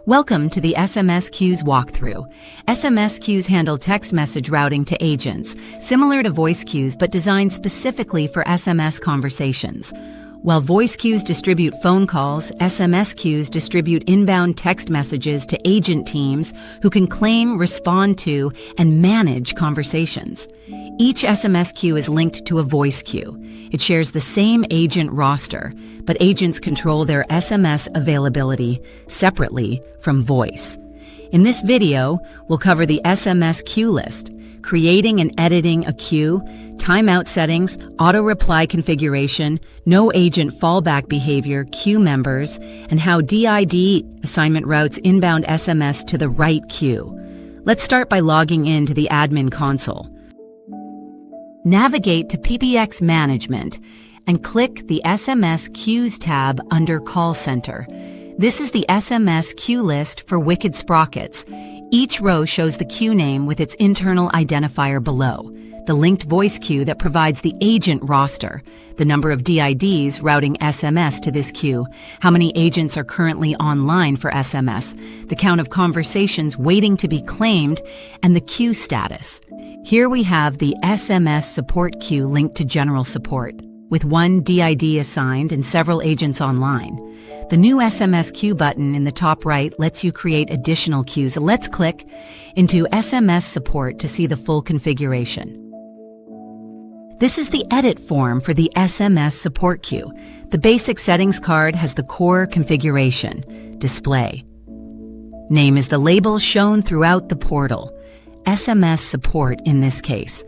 Welcome to the SMS queues walkthrough. SMS queues handle text message routing to agents, similar to voice queues but designed specifically for SMS conversations. While voice queues distribute phone calls, SMS queues distribute inbound text messages to agent teams who can claim, respond to, and manage conversations. Each SMS queue is linked to a voice queue. It shares the same agent roster, but agents control their SMS availability separately from voice. In this video, we'll cover the SMS queue list, creating and editing a queue, timeout settings, auto-reply configuration, no agent fallback behavior, queue members, and how DID assignment routes inbound SMS to the right queue. Let's start by logging in to the admin console. Navigate to PBX Management and click the SMS Queues tab under Call Center. This is the SMS queue list for Wicked Sprockets. Each row shows the queue name with its internal identifier below, the linked voice queue that provides the agent roster, the number of DIDs routing SMS to this queue, how many agents are currently online for SMS, the count of conversations waiting to be claimed, and the queue status. Here we have the SMS support queue linked to general support, with one DID assigned and several agents online. The new SMS queue button in the top right lets you create additional queues. Let's click into SMS support to see the full configuration. This is the edit form for the SMS support queue. The basic settings card has the core configuration, display. Name is the label shown throughout the portal. SMS support in this case.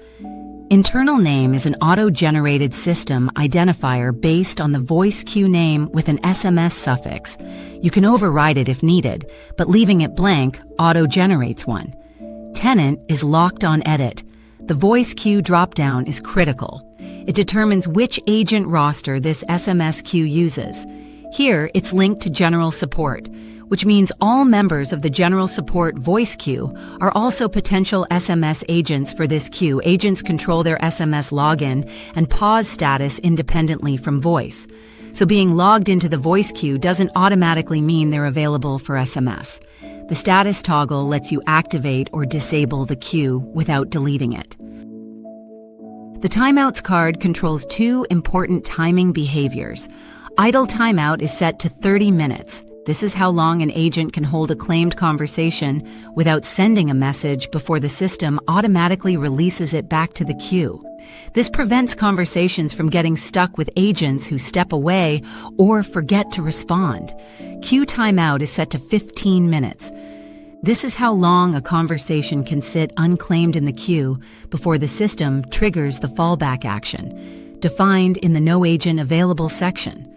Internal name is an auto-generated system identifier based on the voice queue name with an SMS suffix. You can override it if needed, but leaving it blank auto-generates one. Tenant is locked on edit. The voice queue dropdown is critical. It determines which agent roster this SMS queue uses. Here, it's linked to general support, which means all members of the general support voice queue are also potential SMS agents for this queue. Agents control their SMS login and pause status independently from voice. So being logged into the voice queue doesn't automatically mean they're available for SMS. The status toggle lets you activate or disable the queue without deleting it. The timeouts card controls two important timing behaviors. Idle timeout is set to 30 minutes. This is how long an agent can hold a claimed conversation without sending a message before the system automatically releases it back to the queue. This prevents conversations from getting stuck with agents who step away or forget to respond. Queue timeout is set to 15 minutes. This is how long a conversation can sit unclaimed in the queue before the system triggers the fallback action, defined in the No Agent Available section.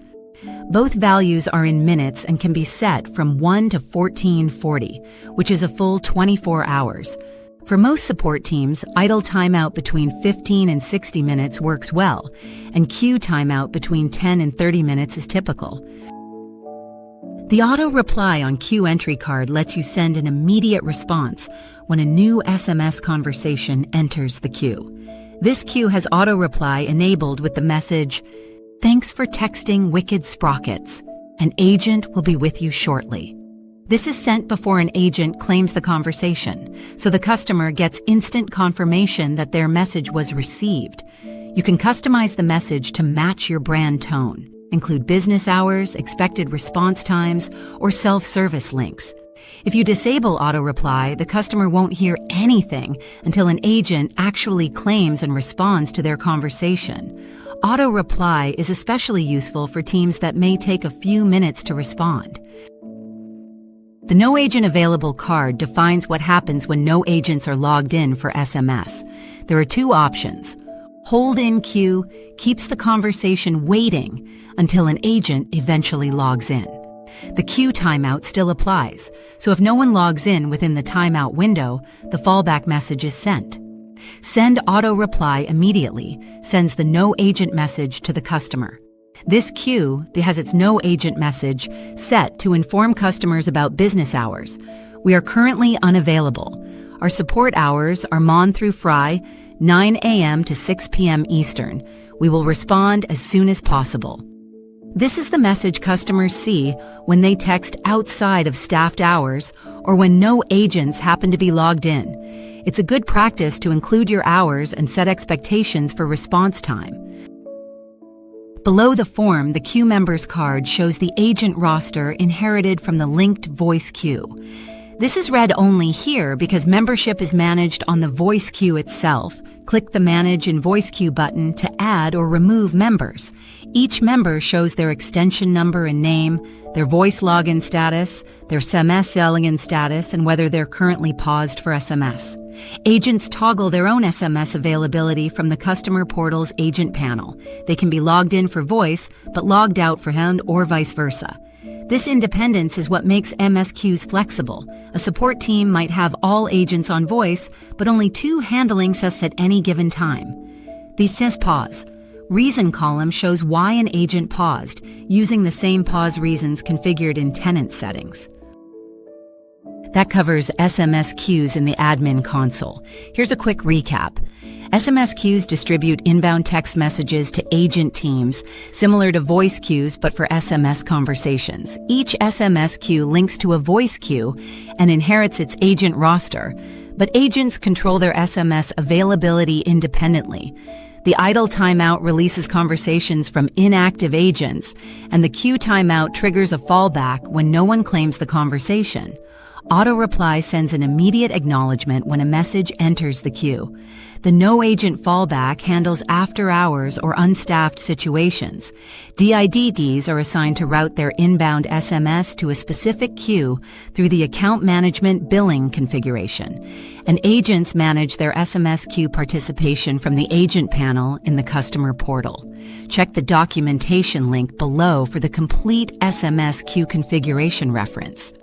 Both values are in minutes and can be set from 1 to 1440, which is a full 24 hours. For most support teams, idle timeout between 15 and 60 minutes works well, and queue timeout between 10 and 30 minutes is typical. The auto-reply on queue entry card lets you send an immediate response when a new SMS conversation enters the queue. This queue has auto-reply enabled with the message, "Thanks for texting Wicked Sprockets. An agent will be with you shortly." This is sent before an agent claims the conversation, so the customer gets instant confirmation that their message was received. You can customize the message to match your brand tone, include business hours, expected response times, or self-service links. If you disable auto-reply, the customer won't hear anything until an agent actually claims and responds to their conversation. Auto-reply is especially useful for teams that may take a few minutes to respond. The No Agent Available card defines what happens when no agents are logged in for SMS. There are two options. Hold in queue keeps the conversation waiting until an agent eventually logs in. The queue timeout still applies, so if no one logs in within the timeout window, the fallback message is sent. Send auto-reply immediately sends the no agent message to the customer. This queue has its no agent message set to inform customers about business hours. We are currently unavailable. Our support hours are Mon through Fri, 9 a.m. to 6 p.m. Eastern. We will respond as soon as possible. This is the message customers see when they text outside of staffed hours or when no agents happen to be logged in. It's a good practice to include your hours and set expectations for response time. Below the form, the queue member's card shows the agent roster inherited from the linked voice queue. This is read only here because membership is managed on the voice queue itself. Click the Manage in Voice Queue button to add or remove members. Each member shows their extension number and name, their voice login status, their SMS login status, and whether they're currently paused for SMS. Agents toggle their own SMS availability from the customer portal's agent panel. They can be logged in for voice, but logged out for hand or vice versa. This independence is what makes MS queues flexible. A support team might have all agents on voice, but only 2 handling us at any given time. The SMS pause. Reason column shows why an agent paused, using the same pause reasons configured in tenant settings. That covers SMS queues in the admin console. Here's a quick recap. SMS queues distribute inbound text messages to agent teams, similar to voice queues but for SMS conversations. Each SMS queue links to a voice queue and inherits its agent roster, but agents control their SMS availability independently. The idle timeout releases conversations from inactive agents, and the queue timeout triggers a fallback when no one claims the conversation. Auto-reply sends an immediate acknowledgment when a message enters the queue. The no-agent fallback handles after-hours or unstaffed situations. DIDDs are assigned to route their inbound SMS to a specific queue through the account management billing configuration. And agents manage their SMS queue participation from the agent panel in the customer portal. Check the documentation link below for the complete SMS queue configuration reference.